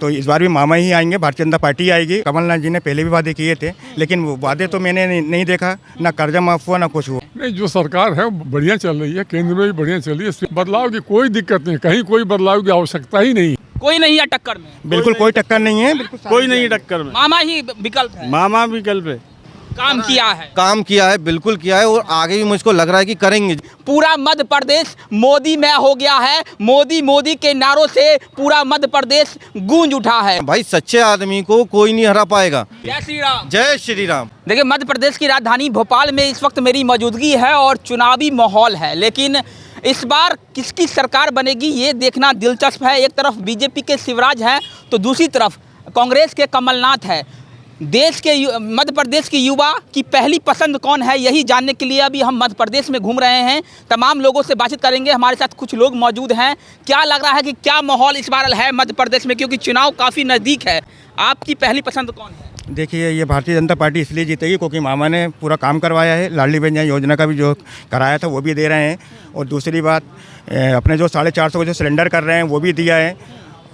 तो इस बार भी मामा ही आएंगे, भारतीय जनता पार्टी आएगी। कमलनाथ जी ने पहले भी वादे किए थे, लेकिन वो वादे तो मैंने नहीं देखा, ना कर्जा माफ हुआ ना कुछ हुआ। नहीं, जो सरकार है बढ़िया चल रही है, केंद्र में भी बढ़िया चल रही है, इसमें बदलाव की कोई दिक्कत नहीं, कहीं कोई बदलाव की आवश्यकता ही नहीं। कोई नहीं है टक्कर में, बिल्कुल कोई टक्कर नहीं है, बिल्कुल कोई नहीं टक्कर में, मामा ही विकल्प है। मामा विकल्प है। काम किया है, काम किया है, बिल्कुल किया है और आगे भी मुझको लग रहा है कि करेंगे। पूरा मध्य प्रदेश मोदी में हो गया है। मोदी मोदी के नारों से पूरा मध्य प्रदेश गूंज उठा है। भाई सच्चे आदमी को कोई नहीं हरा पाएगा। जय श्री राम। जय श्री राम। देखिए, मध्य प्रदेश की राजधानी भोपाल में इस वक्त मेरी मौजूदगी है और चुनावी माहौल है, लेकिन इस बार किसकी सरकार बनेगी ये देखना दिलचस्प है। एक तरफ बीजेपी के शिवराज हैं तो दूसरी तरफ कांग्रेस के कमलनाथ है। देश के मध्य प्रदेश की युवा की पहली पसंद कौन है, यही जानने के लिए अभी हम मध्य प्रदेश में घूम रहे हैं। तमाम लोगों से बातचीत करेंगे। हमारे साथ कुछ लोग मौजूद हैं। क्या लग रहा है कि क्या माहौल इस बार है मध्य प्रदेश में, क्योंकि चुनाव काफ़ी नज़दीक है। आपकी पहली पसंद कौन है? देखिए, ये भारतीय जनता पार्टी इसलिए जीतेगी क्योंकि मामा ने पूरा काम करवाया है। लाडली बहन योजना का भी जो कराया था वो भी दे रहे हैं, और दूसरी बात अपने जो 450 जो सिलेंडर कर रहे हैं वो भी दिया है,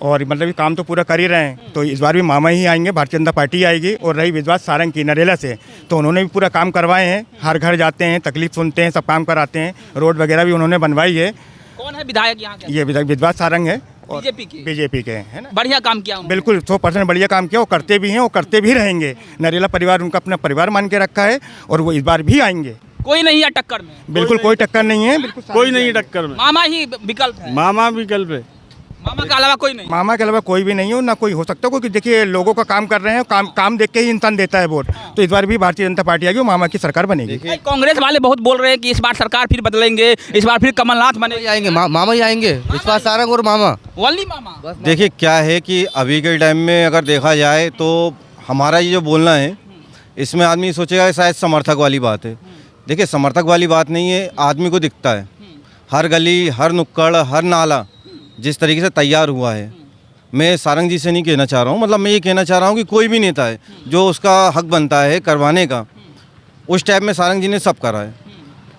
और मतलब ये काम तो पूरा कर ही रहे हैं। तो इस बार भी मामा ही आएंगे, भारतीय जनता पार्टी आएगी। और रही विश्वास सारंग की नरेला से, तो उन्होंने भी पूरा काम करवाए हैं। हर घर जाते हैं, तकलीफ सुनते हैं, सब काम कराते हैं। रोड वगैरह भी उन्होंने बनवाई है। कौन है विधायक यहाँ के? ये विश्वास सारंग है, और बीजेपी के है ना। बढ़िया काम किया उन्होंने। बिल्कुल 100% बढ़िया काम किया, वो करते भी हैं और करते भी रहेंगे। नरेला परिवार उनका अपना परिवार मान के रखा है, और वो इस बार भी आएंगे। कोई नहीं है टक्कर में, बिल्कुल कोई टक्कर नहीं है, बिल्कुल कोई नहीं टक्कर में, मामा ही विकल्प है। मामा विकल्प है। मामा के अलावा कोई नहीं। मामा के अलावा कोई भी नहीं हो, ना कोई हो सकता, क्योंकि देखिए लोगों का काम कर रहे हैं, काम देख के ही इंसान देता है वोट। तो इस बार भी भारतीय जनता पार्टी आएगी, मामा की सरकार बनेगी। कांग्रेस वाले बहुत बोल रहे हैं कि इस बार सरकार फिर बदलेंगे, इस बार फिर कमलनाथ बने आएंगे, मामा ही आएंगे, विश्वास सारंग और मामा। ओनली मामा। देखिए क्या है कि अभी के टाइम में अगर देखा जाए तो हमारा ये जो बोलना है, इसमें आदमी सोचेगा शायद समर्थक वाली बात है। देखिए, समर्थक वाली बात नहीं है, आदमी को दिखता है। हर गली, हर नुक्कड़, हर नाला जिस तरीके से तैयार हुआ है, मैं सारंग जी से नहीं कहना चाह रहा हूँ, मतलब मैं ये कहना चाह रहा हूँ कि कोई भी नेता है जो उसका हक बनता है करवाने का, उस टाइप में सारंग जी ने सब करा है।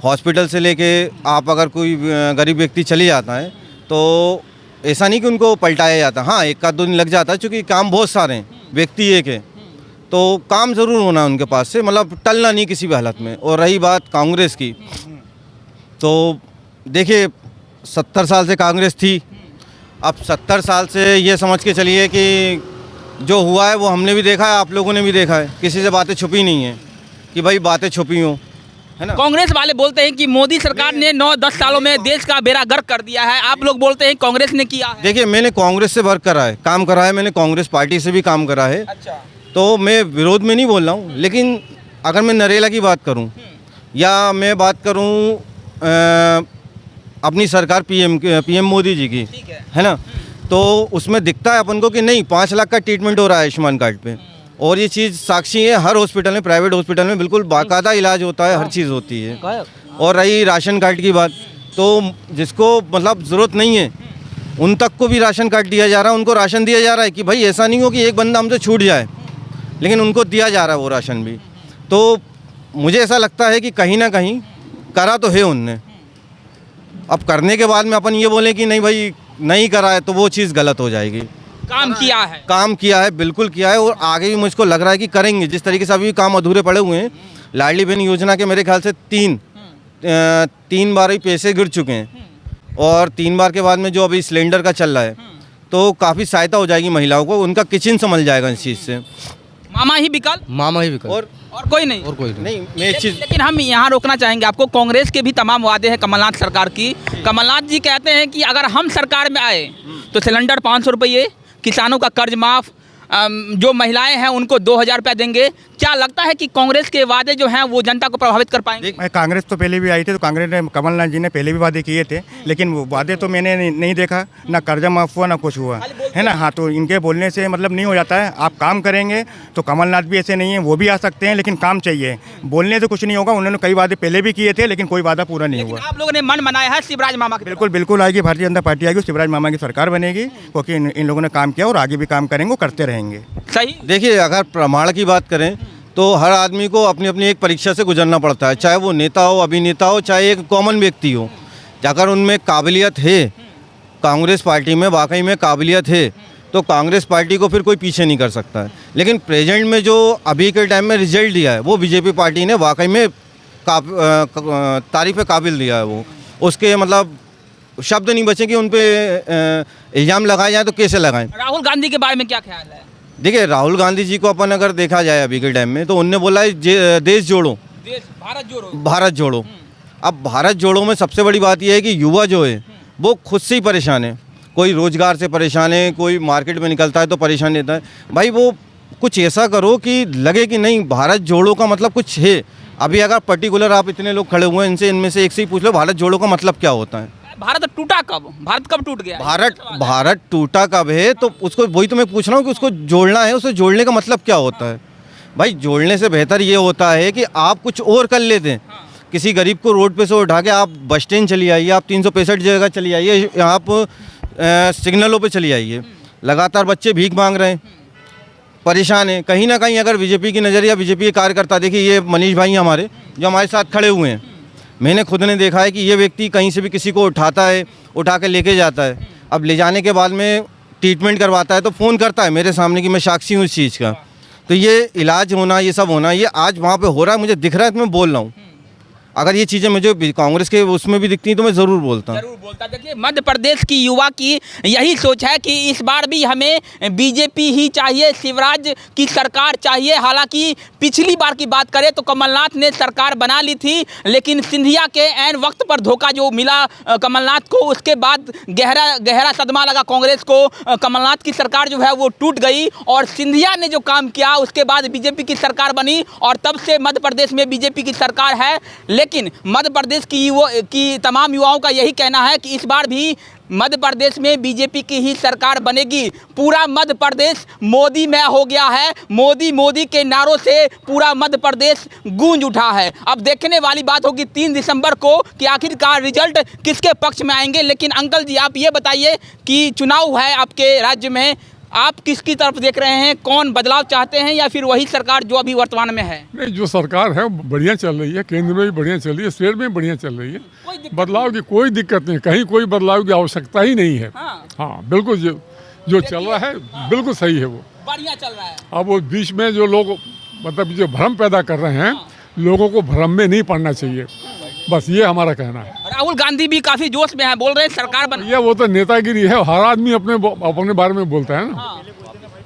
हॉस्पिटल से लेके आप अगर कोई गरीब व्यक्ति चले जाता है तो ऐसा नहीं कि उनको पलटाया जाता, हाँ एक आध दो दिन लग जाता है, चूँकि काम बहुत सारे हैं, व्यक्ति एक है, तो काम ज़रूर होना है उनके पास से, मतलब टलना नहीं किसी भी हालत में। और रही बात कांग्रेस की, तो देखिए 70 साल से कांग्रेस थी, अब 70 साल से ये समझ के चलिए कि जो हुआ है वो हमने भी देखा है, आप लोगों ने भी देखा है। किसी से बातें छुपी नहीं है कि भाई बातें छुपी हों, है ना। कांग्रेस वाले बोलते हैं कि मोदी सरकार ने 9-10 सालों में देश का बेड़ा गर्क कर दिया है। आप लोग बोलते हैं कांग्रेस ने किया है। देखिए, मैंने कांग्रेस से वर्क करा है, काम करा है, मैंने कांग्रेस पार्टी से भी काम करा है। अच्छा। तो मैं विरोध में नहीं बोल रहा हूँ, लेकिन अगर मैं नरेला की बात करूँ या मैं बात करूँ अपनी सरकार पीएम मोदी जी की, है ना, तो उसमें दिखता है अपन को कि नहीं 5 लाख का ट्रीटमेंट हो रहा है आयुष्मान कार्ड पे, और ये चीज़ साक्षी है, हर हॉस्पिटल में, प्राइवेट हॉस्पिटल में बिल्कुल बाकायदा इलाज होता है, हर चीज़ होती है। और रही राशन कार्ड की बात, तो जिसको मतलब ज़रूरत नहीं है उन तक को भी राशन कार्ड दिया जा रहा है, उनको राशन दिया जा रहा है कि भाई ऐसा नहीं हो कि एक बंदा हमसे छूट जाए, लेकिन उनको दिया जा रहा है वो राशन भी। तो मुझे ऐसा लगता है कि कहीं ना कहीं करा तो है उनने, अब करने के बाद में अपन ये बोलें कि नहीं भाई नहीं करा है तो वो चीज़ गलत हो जाएगी। काम किया है, काम किया है, बिल्कुल किया है, और आगे भी मुझको लग रहा है कि करेंगे। जिस तरीके से अभी काम अधूरे पड़े हुए हैं, लाडली बहन योजना के मेरे ख्याल से तीन बार ही पैसे गिर चुके हैं, और 3 बार के बाद में जो अभी सिलेंडर का चल रहा है, तो काफ़ी सहायता हो जाएगी महिलाओं को, उनका किचन संभल जाएगा इस चीज़ से। मामा ही विकल्प, मामा ही विकल्प, और कोई नहीं। और कोई नहीं। मैं एक चीज़, लेकिन हम यहाँ रोकना चाहेंगे आपको। कांग्रेस के भी तमाम वादे हैं कमलनाथ सरकार की। कमलनाथ जी कहते हैं कि अगर हम सरकार में आए तो सिलेंडर 500 रुपये, किसानों का कर्ज माफ़, जो महिलाएं हैं उनको 2000 रुपया देंगे। क्या लगता है कि कांग्रेस के वादे जो हैं वो जनता को प्रभावित कर पाएंगे? कांग्रेस तो पहले भी आई थी, तो कांग्रेस ने, कमलनाथ जी ने पहले भी वादे किए थे, लेकिन वो वादे तो मैंने नहीं देखा, ना कर्जा माफ हुआ ना कुछ हुआ, है ना। हाँ, तो इनके बोलने से मतलब नहीं हो जाता है। आप काम करेंगे तो कमलनाथ भी ऐसे नहीं है, वो भी आ सकते हैं, लेकिन काम चाहिए, बोलने से कुछ नहीं होगा। उन्होंने कई वादे पहले भी किए थे, लेकिन कोई वादा पूरा नहीं हुआ। आप लोगों ने मन बनाया है शिवराज मामा के? बिल्कुल बिल्कुल आएगी, भारतीय जनता पार्टी आएगी, शिवराज मामा की सरकार बनेगी, क्योंकि इन लोगों ने काम किया और आगे भी काम करेंगे, वो करते रहेंगे। सही। देखिए, अगर प्रमाण की बात करें तो हर आदमी को अपनी अपनी एक परीक्षा से गुजरना पड़ता है, चाहे वो नेता हो, अभिनेता हो, चाहे एक कॉमन व्यक्ति हो। अगर उनमें काबिलियत है, कांग्रेस पार्टी में वाकई में काबिलियत है, तो कांग्रेस पार्टी को फिर कोई पीछे नहीं कर सकता है। लेकिन प्रेजेंट में जो अभी के टाइम में रिजल्ट दिया है वो बीजेपी पार्टी ने वाकई में तारीफ़ काबिल दिया है। वो उसके मतलब शब्द नहीं बचे कि उन पर इल्ज़ाम लगाए जाए तो कैसे लगाएं। राहुल गांधी के बारे में क्या ख्याल है? देखिए, राहुल गांधी जी को अपन अगर देखा जाए अभी के टाइम में तो उनने बोला है देश जोड़ो, भारत जोड़ो, भारत जोड़ो। अब भारत जोड़ो में सबसे बड़ी बात यह है कि युवा जो है वो खुद से ही परेशान है। कोई रोज़गार से परेशान है, कोई मार्केट में निकलता है तो परेशान रहता है। भाई वो कुछ ऐसा करो कि लगे कि नहीं भारत जोड़ो का मतलब कुछ है। अभी अगर पर्टिकुलर आप इतने लोग खड़े हुए हैं, इनमें से एक से ही पूछ लो भारत जोड़ो का मतलब क्या होता है। भारत टूटा कब? भारत कब टूट गया? भारत टूटा कब है तो उसको वही तो मैं पूछ रहा हूँ कि उसको जोड़ना है, उसे जोड़ने का मतलब क्या होता है। भाई जोड़ने से बेहतर ये होता है कि आप कुछ और कर लेते हैं। किसी गरीब को रोड पे से उठा के आप बस स्टैंड चली आइए, आप 365 जगह चली आइए, आप सिग्नलों पे चली आइए। लगातार बच्चे भीख मांग रहे हैं, परेशान हैं। कहीं ना कहीं अगर बीजेपी की नज़र या बीजेपी के कार्यकर्ता, देखिए ये मनीष भाई हमारे जो हमारे साथ खड़े हुए हैं, मैंने खुद ने देखा है कि ये व्यक्ति कहीं से भी किसी को उठाता है, उठा के लेके जाता है। अब ले जाने के बाद में ट्रीटमेंट करवाता है तो फ़ोन करता है मेरे सामने कि मैं साक्षी हूँ इस चीज़ का। तो ये इलाज होना, ये सब होना, ये आज वहाँ पे हो रहा है, मुझे दिख रहा है तो मैं बोल रहा हूँ। अगर ये चीज़ें मुझे कांग्रेस के उसमें भी दिखती हैं तो मैं ज़रूर बोलता हूँ। देखिए, मध्य प्रदेश की युवा की यही सोच है कि इस बार भी हमें बीजेपी ही चाहिए, शिवराज की सरकार चाहिए। हालांकि पिछली बार की बात करें तो कमलनाथ ने सरकार बना ली थी, लेकिन सिंधिया के ऐन वक्त पर धोखा जो मिला कमलनाथ को, उसके बाद गहरा सदमा लगा कांग्रेस को। कमलनाथ की सरकार जो है वो टूट गई और सिंधिया ने जो काम किया उसके बाद बीजेपी की सरकार बनी और तब से मध्य प्रदेश में बीजेपी की सरकार है। लेकिन मध्य प्रदेश की तमाम युवाओं का यही कहना है कि इस बार भी मध्य प्रदेश में बीजेपी की ही सरकार बनेगी। पूरा मध्य प्रदेश मोदी में हो गया है। मोदी मोदी के नारों से पूरा मध्य प्रदेश गूंज उठा है। अब देखने वाली बात होगी 3 दिसंबर को कि आखिरकार रिजल्ट किसके पक्ष में आएंगे। लेकिन अंकल जी, आप ये बताइए कि चुनाव है आपके राज्य में, आप किसकी तरफ देख रहे हैं? कौन बदलाव चाहते हैं या फिर वही सरकार जो अभी वर्तमान में है? नहीं, जो सरकार है बढ़िया चल रही है, केंद्र में भी बढ़िया चल रही है, स्टेट में भी बढ़िया चल रही है। बदलाव की कोई दिक्कत नहीं, कहीं कोई बदलाव की आवश्यकता ही नहीं है। हाँ बिल्कुल, जो चल रहा है बिल्कुल सही है, वो बढ़िया चल रहा है। अब वो बीच में जो लोग मतलब जो भ्रम पैदा कर रहे हैं, लोगों को भ्रम में नहीं पड़ना चाहिए, बस ये हमारा कहना है। राहुल गांधी भी काफी जोश में है, बोल रहे हैं सरकार बन। ये वो तो नेतागिरी है, हर आदमी अपने बारे में बोलता है ना।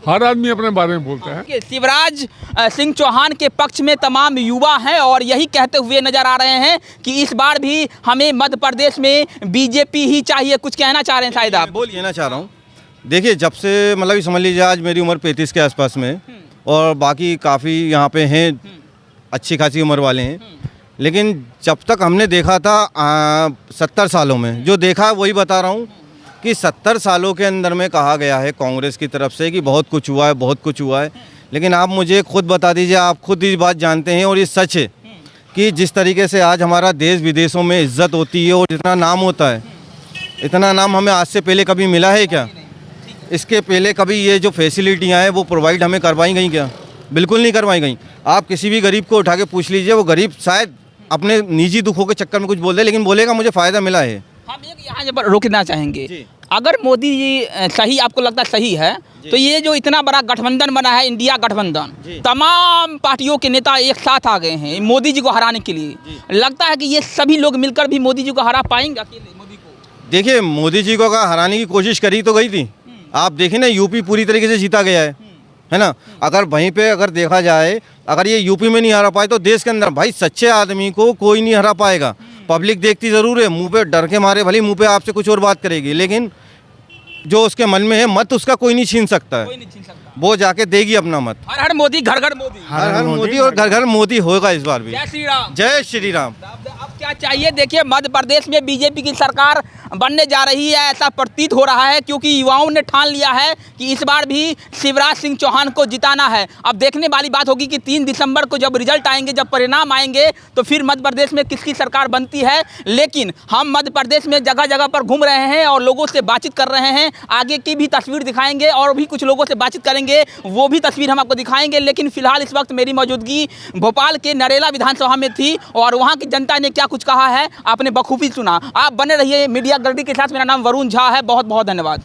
हर आदमी अपने बारे में बोलता है। शिवराज सिंह चौहान के पक्ष में तमाम युवा हैं और यही कहते हुए नजर आ रहे हैं कि इस बार भी हमें मध्य प्रदेश में बीजेपी ही चाहिए। कुछ कहना चाह रहे हैं शायद आप? बोल कहना चाह रहा हूँ। देखिए, जब से मतलब समझ लीजिए आज मेरी उम्र 35 के आसपास में और बाकी काफ़ी यहाँ पे हैं अच्छी खासी उम्र वाले हैं, लेकिन जब तक हमने देखा था 70 सालों में जो देखा वही बता रहा हूँ कि 70 सालों के अंदर में कहा गया है कांग्रेस की तरफ से कि बहुत कुछ हुआ है, बहुत कुछ हुआ है। लेकिन आप मुझे खुद बता दीजिए, आप खुद इस बात जानते हैं और ये सच है कि जिस तरीके से आज हमारा देश विदेशों में इज्जत होती है और इतना नाम होता है, इतना नाम हमें आज से पहले कभी मिला है क्या? इसके पहले कभी ये जो फैसिलिटियाँ हैं वो प्रोवाइड हमें करवाई गई क्या? बिल्कुल नहीं करवाई गई। आप किसी भी गरीब को उठा के पूछ लीजिए, वो गरीब शायद अपने निजी दुखों के चक्कर में कुछ बोल दे, लेकिन बोलेगा मुझे फ़ायदा मिला है। हम एक यहाँ पर रोकना चाहेंगे, अगर मोदी जी सही आपको लगता है सही है तो ये जो इतना बड़ा गठबंधन बना है, इंडिया गठबंधन, तमाम पार्टियों के नेता एक साथ आ गए हैं मोदी जी को हराने के लिए, लगता है कि ये सभी लोग मिलकर भी मोदी जी को हरा पाएंगे अकेले मोदी को? देखिए, मोदी जी को हराने की कोशिश करी तो गई थी। आप देखिए ना, यूपी पूरी तरीके से जीता गया है ना। अगर वहीं पे अगर देखा जाए, अगर ये यूपी में नहीं हरा पाए तो देश के अंदर भाई सच्चे आदमी को कोई नहीं हरा पाएगा। पब्लिक देखती ज़रूर है, मुंह पे डर के मारे भले मुंह पे आपसे कुछ और बात करेगी, लेकिन जो उसके मन में है मत उसका कोई नहीं छीन सकता है। वो जाके देगी अपना मत। हर हर मोदी, घर घर मोदी, हर हर मोदी और घर घर मोदी होगा इस बार भी। जय श्री राम। जय श्री राम। अब क्या चाहिए? देखिए, मध्य प्रदेश में बीजेपी की सरकार बनने जा रही है, ऐसा प्रतीत हो रहा है, क्योंकि युवाओं ने ठान लिया है कि इस बार भी शिवराज सिंह चौहान को जिताना है। अब देखने वाली बात होगी कि 3 दिसंबर को जब रिजल्ट आएंगे, जब परिणाम आएंगे, तो फिर मध्य प्रदेश में किसकी सरकार बनती है। लेकिन हम मध्य प्रदेश में जगह जगह पर घूम रहे हैं और लोगों से बातचीत कर रहे हैं। आगे की भी तस्वीर दिखाएंगे और भी कुछ लोगों से बातचीत करेंगे, वो भी तस्वीर हम आपको दिखाएंगे। लेकिन फिलहाल इस वक्त मेरी मौजूदगी भोपाल के नरेला विधानसभा में थी और वहाँ की जनता ने क्या कुछ कहा है आपने बखूबी सुना। आप बने रहिए मीडिया गैलरी के साथ। मेरा नाम वरुण झा है। बहुत बहुत धन्यवाद।